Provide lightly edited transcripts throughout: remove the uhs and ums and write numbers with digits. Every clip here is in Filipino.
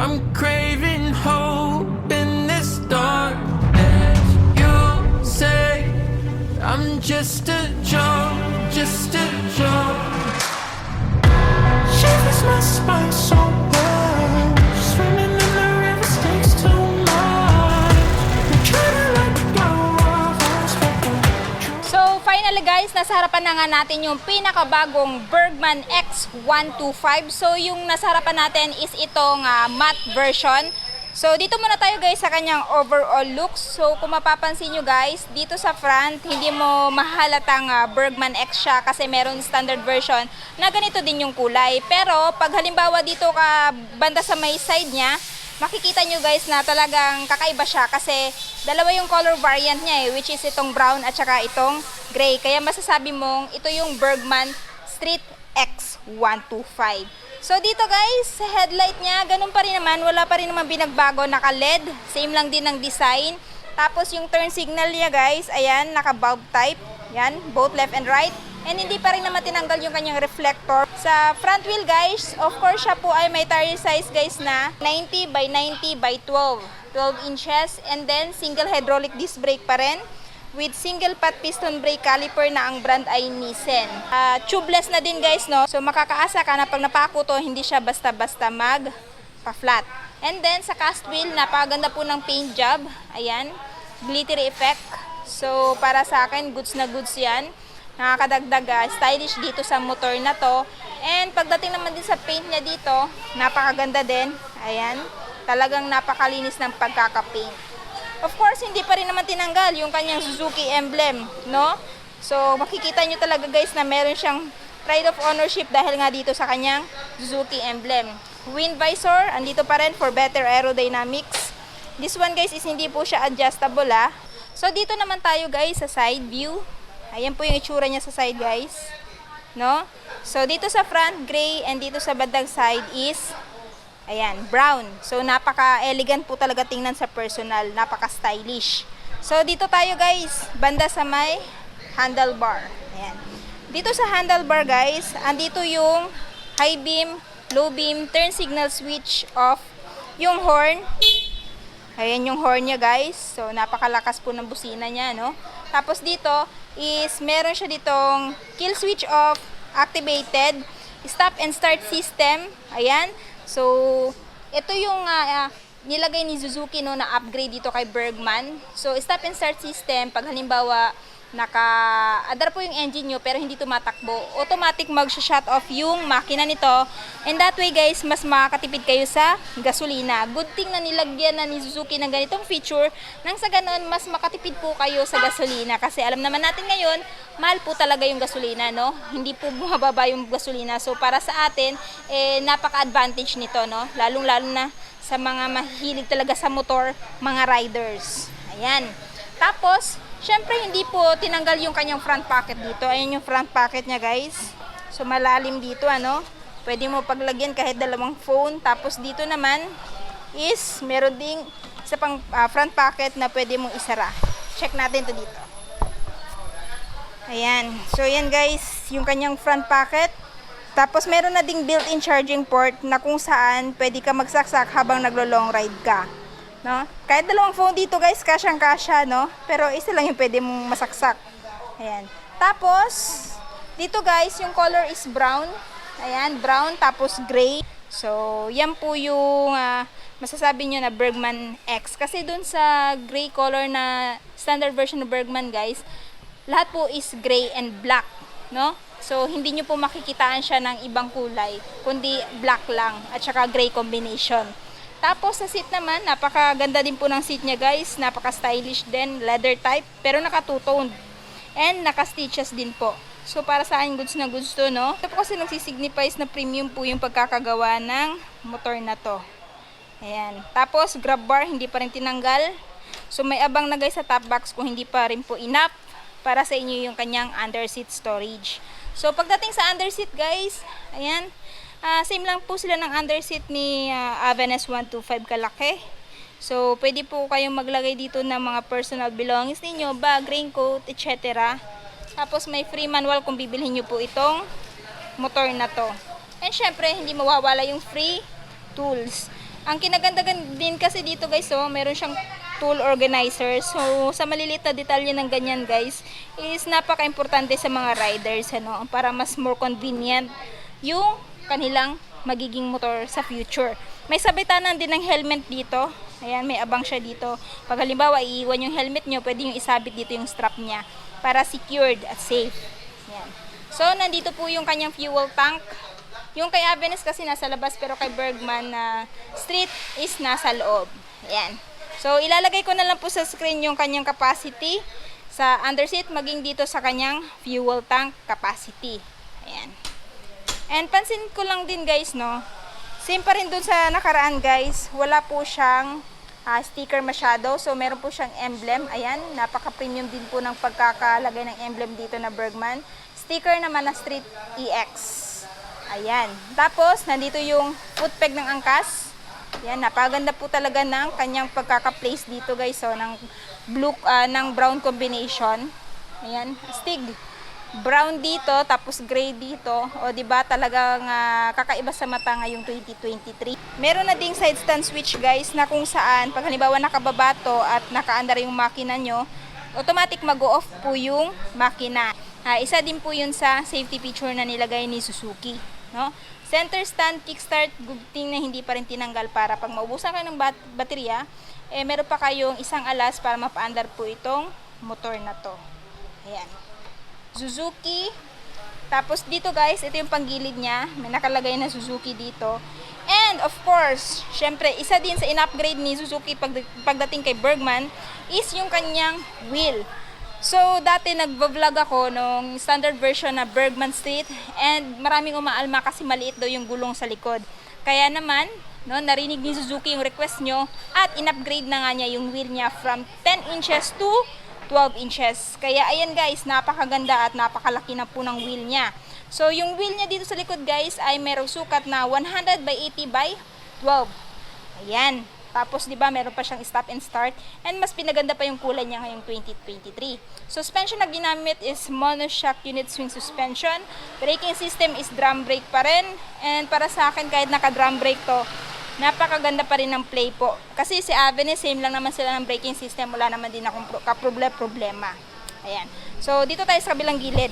I'm craving hope in this darkness. You say I'm just a joke, just a joke. Shivers my spine so well. Swimming in the river stinks too much. I'm trying to let go of us, but So finally guys, nasa harapan na nga natin yung pinakabagong Bergman X125. So yung nasa harapan natin is itong matte version. So dito muna tayo guys sa kanyang overall looks. So kung mapapansin nyo guys, dito sa front, hindi mo mahalatang Bergman X siya kasi meron standard version na ganito din yung kulay. Pero pag halimbawa dito ka banda sa may side niya, makikita nyo guys na talagang kakaiba siya kasi dalawa yung color variant niya which is itong brown at saka itong gray. Kaya masasabi mong ito yung Bergman Street X125. So dito guys, sa headlight niya, ganun pa rin naman, wala pa rin naman binagbago, naka-LED, same lang din ng design. Tapos yung turn signal niya guys, ayan, naka-bulb type, yan, both left and right. And hindi pa rin naman tinanggal yung kanyang reflector. Sa front wheel guys, of course siya po ay may tire size guys na 90 by 90 by 12 inches. And then single hydraulic disc brake pa rin with single pot piston brake caliper na ang brand ay Nissan. Tubeless na din guys, no? So makakaasa ka na pag napako to, hindi siya basta-basta mag-pa-flat. And then sa cast wheel, napakaganda po ng paint job. Ayan, glittery effect. So para sa akin, goods na goods yan. Nakakadagdag stylish dito sa motor na to. And pagdating naman din sa paint niya dito, napakaganda din. Ayan, talagang napakalinis ng pagkakapaint. Of course, hindi pa rin naman tinanggal yung kanyang Suzuki emblem, no? So, makikita nyo talaga guys na meron siyang pride of ownership dahil nga dito sa kanyang Suzuki emblem. Wind visor, andito pa rin for better aerodynamics. This one guys is hindi po siya adjustable So, dito naman tayo guys sa side view. Ayan po yung itsura niya sa side guys, no? So, dito sa front, gray, and dito sa bandang side is ayan, brown. So, napaka-elegant po talaga tingnan sa personal. Napaka-stylish. So, dito tayo guys, banda sa may handlebar. Ayan. Dito sa handlebar guys, andito yung high beam, low beam, turn signal switch off, yung horn. Ayan yung horn niya guys. So, napakalakas po ng busina niya, no? Tapos dito is, meron siya ditong kill switch off, activated, stop and start system. Ayan. So, ito yung nilagay ni Suzuki no, na upgrade dito kay Bergman. So, stop and start system, pag halimbawa naka-adar po yung engine nyo pero hindi tumatakbo, automatic mag-shut off yung makina nito. And that way guys, mas makakatipid kayo sa gasolina. Good thing na nilagyan na ni Suzuki ng ganitong feature nang sa ganon, mas makatipid po kayo sa gasolina. Kasi alam naman natin ngayon, mahal po talaga yung gasolina, no? Hindi po bumababa yung gasolina. So, para sa atin, napaka-advantage nito, no? Lalong-lalo na sa mga mahilig talaga sa motor, mga riders. Ayan. Tapos, syempre hindi po tinanggal yung kanyang front pocket dito. Ayan yung front pocket niya guys. So malalim dito ano. Pwede mo paglagyan kahit dalawang phone. Tapos dito naman is meron ding isa pang front pocket na pwede mong isara. Check natin to dito. Ayan. So yan guys, yung kanyang front pocket. Tapos meron na ding built-in charging port na kung saan pwede ka magsaksak habang naglo-long ride ka. No? Kahit dalawang phone dito guys, kasyang-kasya, no? Pero isa lang yung pwede mong masaksak. Ayan. Tapos, dito guys, yung color is brown. Ayan, brown tapos gray. So, yan po yung masasabi nyo na Bergman X. Kasi dun sa gray color na standard version ng Bergman guys, lahat po is gray and black, no? So, hindi nyo po makikitaan siya ng ibang kulay, kundi black lang at saka gray combination. Tapos sa seat naman, napakaganda din po ng seat niya guys. Napaka-stylish din, leather type, pero naka-two-toned. And naka-stitches din po. So para sa akin, goods na goods to, no? Ito po kasi nagsisignifies na premium po yung pagkakagawa ng motor na to. Ayan. Tapos grab bar, hindi pa rin tinanggal. So may abang na guys sa top box kung hindi pa rin po enough para sa inyo yung kanyang under seat storage. So pagdating sa under seat guys, ayan. Same lang po sila ng underseat ni Avenes 125 kalaki. So, pwede po kayong maglagay dito ng mga personal belongings ninyo, bag, raincoat, etc. Tapos, may free manual kung bibilhin nyo po itong motor na to. And syempre, hindi mawawala yung free tools. Ang kinagandagan din kasi dito guys, so meron siyang tool organizer. So sa maliliit na detalye ng ganyan guys, is napaka-importante sa mga riders, ano, para mas more convenient yung kanilang magiging motor sa future. May sabitanan din ng helmet dito. Ayan, may abang siya dito. Pag halimbawa iiwan yung helmet nyo, pwede yung isabit dito yung strap niya para secured at safe. Ayan. So nandito po yung kanyang fuel tank. Yung kay Avenes kasi nasa labas, pero kay Bergman na street is nasa loob. Ayan. So, ilalagay ko na lang po sa screen yung kanyang capacity sa underseat, maging dito sa kanyang fuel tank capacity. Ayan. And pansin ko lang din guys, no, same pa rin dun sa nakaraan guys, wala po siyang sticker masyado. So, meron po siyang emblem. Ayan, napaka-premium din po ng pagkakalagay ng emblem dito na Bergman. Sticker naman na Street EX. Ayan. Tapos, nandito yung foot peg ng angkas. Yan, napaganda po talaga ng kanyang pagkaka-place dito guys, so ng blue ng brown combination. Ayan, astig. Brown dito tapos gray dito. O di ba talagang kakaiba sa mata ngayong 2023. Meron na ding side stand switch guys na kung saan pag halimbawa nakababa to at nakaandar yung makina nyo, automatic mag-off po yung makina. Isa din po yun sa safety feature na nilagay ni Suzuki, no? Center stand, kickstart, gugting na hindi pa rin tinanggal para pag maubusan kayo ng baterya, meron pa kayong isang alas para mapaandar po itong motor na to. Ayan. Suzuki. Tapos dito guys, ito yung panggilid niya. May nakalagay na Suzuki dito. And of course, syempre, isa din sa in-upgrade ni Suzuki pagdating kay Bergman is yung kanyang wheel. So, dati nagvo-vlog ako nung standard version na Bergman Street and maraming umaalma kasi maliit daw yung gulong sa likod. Kaya naman, no, narinig ni Suzuki yung request nyo at in-upgrade na nga niya yung wheel niya from 10 inches to 12 inches. Kaya ayan guys, napakaganda at napakalaki na po ng wheel niya. So, yung wheel niya dito sa likod guys ay merong sukat na 100 by 80 by 12. Ayan. Tapos, di ba, meron pa siyang stop and start. And mas pinaganda pa yung kulay niya ngayong 2023. Suspension na ginamit is monoshock unit swing suspension. Braking system is drum brake pa rin. And para sa akin, kahit naka-drum brake to, napakaganda pa rin ng play po. Kasi si Avenes, same lang naman sila ng braking system. Wala naman din akong problema. Ayan. So, dito tayo sa kabilang gilid.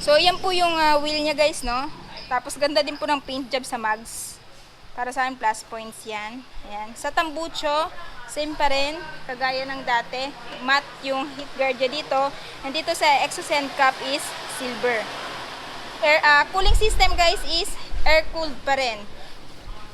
So, yan po yung wheel niya guys, no? Tapos, ganda din po ng paint job sa mags. Para sa akin, plus points yan. Ayan. Sa tambucho, same pa rin, kagaya ng dati. Matte yung heat guard dito. And dito sa exhaust end cap is silver. Cooling system guys is air-cooled pa rin.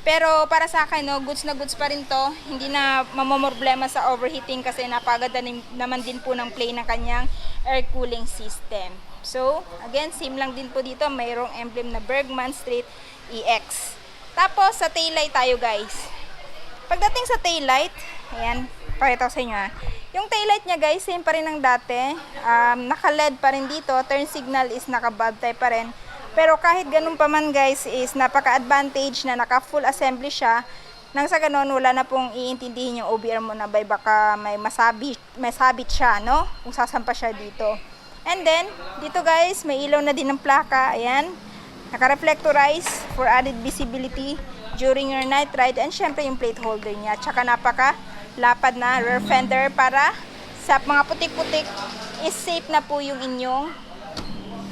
Pero para sa akin, no, goods na goods pa rin to. Hindi na mamomroblema sa overheating kasi napaganda naman din po ng play ng kanyang air cooling system. So, again, same lang din po dito. Mayroong emblem na Bergman Street EX. Tapos, sa taillight tayo guys. Pagdating sa taillight, ayan, pakita ko sa inyo ha. Yung taillight niya guys, same pa rin ng dati. Naka-LED pa rin dito. Turn signal is naka-bulb type pa rin. Pero kahit ganun pa man guys, is napaka-advantage na naka-full assembly siya. Nang sa ganun, wala na pong iintindihin yung OBR mo na baka may masabit siya, no? Kung sasampa siya dito. And then, dito guys, may ilaw na din ng plaka. Ayan. Naka-reflectorize for added visibility during your night ride. And syempre yung plate holder niya. Tsaka napaka-lapad na rear fender para sa mga putik-putik is safe na po yung inyong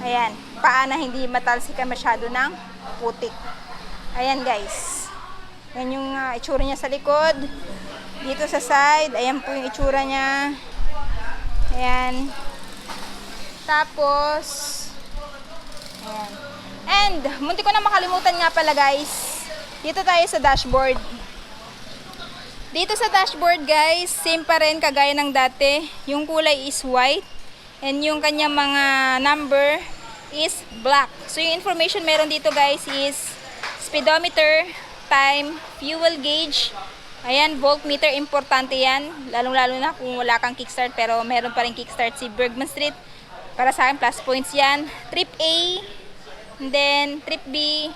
ayan, paa na hindi matalsikan masyado ng putik. Ayan guys. Yan yung itsura niya sa likod. Dito sa side, ayan po yung itsura niya. Ayan. Tapos, ayan. And, munti ko na makalimutan nga pala guys. Dito tayo sa dashboard. Dito sa dashboard guys, same pa rin kagaya ng dati. Yung kulay is white. And yung kanyang mga number is black. So yung information meron dito guys is speedometer, time, fuel gauge. Ayan, voltmeter, importante yan. Lalong-lalo na kung wala kang kickstart pero meron pa rin kickstart si Bergman Street. Para sa akin, plus points yan. Trip A. And then, trip B,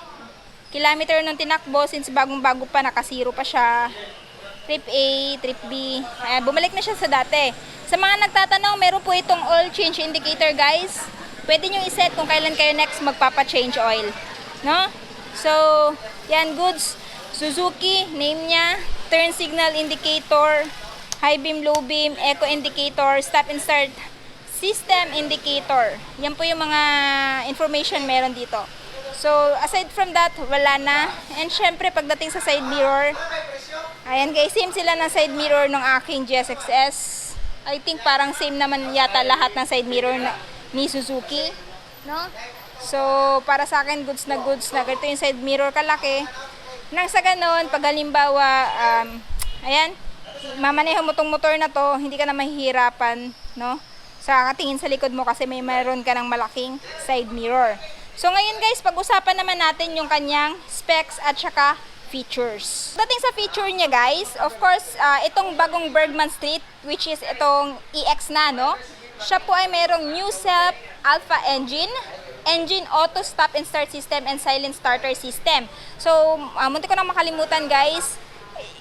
kilometer nung tinakbo, since bagong-bago pa, nakasiro pa siya. Trip A, trip B, bumalik na siya sa dati. Sa mga nagtatanong, meron po itong oil change indicator guys. Pwede nyo iset kung kailan kayo next magpapa-change oil. No? So, yan, goods. Suzuki, name niya, turn signal indicator, high beam, low beam, eco indicator, stop and start system indicator. Yan po yung mga information meron dito. So, aside from that, wala na. And syempre, pagdating sa side mirror, ayan guys, same sila ng side mirror ng aking GSX-S. I think parang same naman yata lahat ng side mirror ni Suzuki, no? So, para sa akin, goods na ganito yung side mirror kalaki. Nang sa ganon, pag halimbawa, ayan, mamaneho mo tong motor na to, hindi ka na mahihirapan, no? Sa katingin sa likod mo kasi mayroon ka ng malaking side mirror. So, ngayon guys, pag-usapan naman natin yung kanyang specs at saka features. Dating sa feature niya guys, of course, itong bagong Bergman Street, which is itong EX na, no? Siya po ay mayroong new self alpha engine auto stop and start system, and silent starter system. So, munti ko nang makalimutan guys,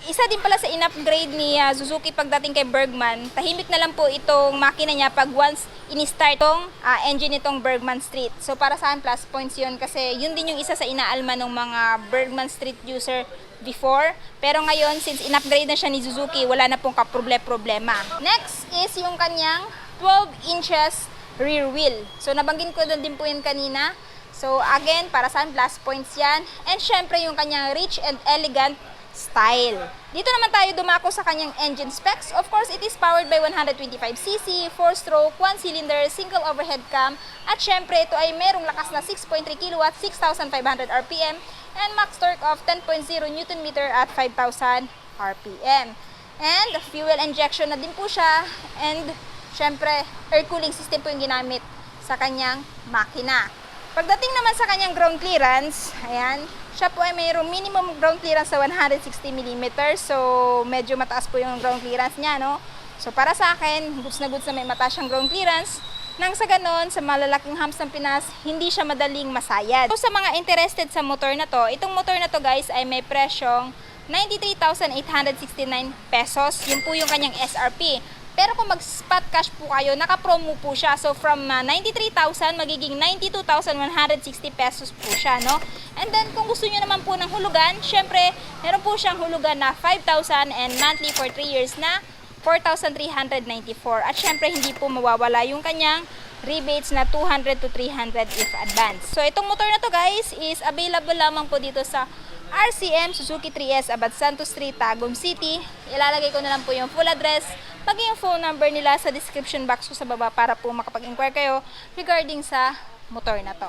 isa din pala sa in-upgrade ni Suzuki pagdating kay Bergman, tahimik na lang po itong makina niya pag once in-start itong engine itong Bergman Street. So para sa akin plus points yun kasi yun din yung isa sa inaalma ng mga Bergman Street user before. Pero ngayon, since in-upgrade na siya ni Suzuki, wala na pong kaproblema. Next is yung kanyang 12 inches rear wheel. So nabanggit ko din po yun kanina. So again, para sa akin plus points yan. And syempre yung kanyang rich and elegant style. Dito naman tayo dumako sa kanyang engine specs. Of course, it is powered by 125cc, 4-stroke, 1-cylinder, single overhead cam. At syempre, ito ay merong lakas na 6.3 kW, 6,500 RPM, and max torque of 10.0 Nm at 5,000 RPM. And fuel injection na din po siya. And syempre, air cooling system po yung ginamit sa kanyang makina. Pagdating naman sa kanyang ground clearance, ayan, siya po ay mayroong minimum ground clearance sa 160 mm. So, medyo mataas po yung ground clearance niya, no? So, para sa akin, goods na may mataas siyang ground clearance. Nang sa ganon, sa malalaking humps ng Pinas, hindi siya madaling masayad. So, sa mga interested sa motor na to, itong motor na to guys ay may presyong 93,869 pesos. Yun po yung kanyang SRP. Pero kung mag-spot cash po kayo, naka-promo po siya. So, from 93,000, magiging 92,160 pesos po siya, no? And then, kung gusto nyo naman po ng hulugan, syempre, meron po siyang hulugan na 5,000 and monthly for 3 years na 4,394. At syempre, hindi po mawawala yung kanyang rebates na 200 to 300 if advance. So, itong motor na to guys is available lamang po dito sa RCM Suzuki 3S Abad Santos Street, Tagum City. Ilalagay ko na lang po yung full address, pag yung phone number nila sa description box ko sa baba para po makapag-inquire kayo regarding sa motor na to.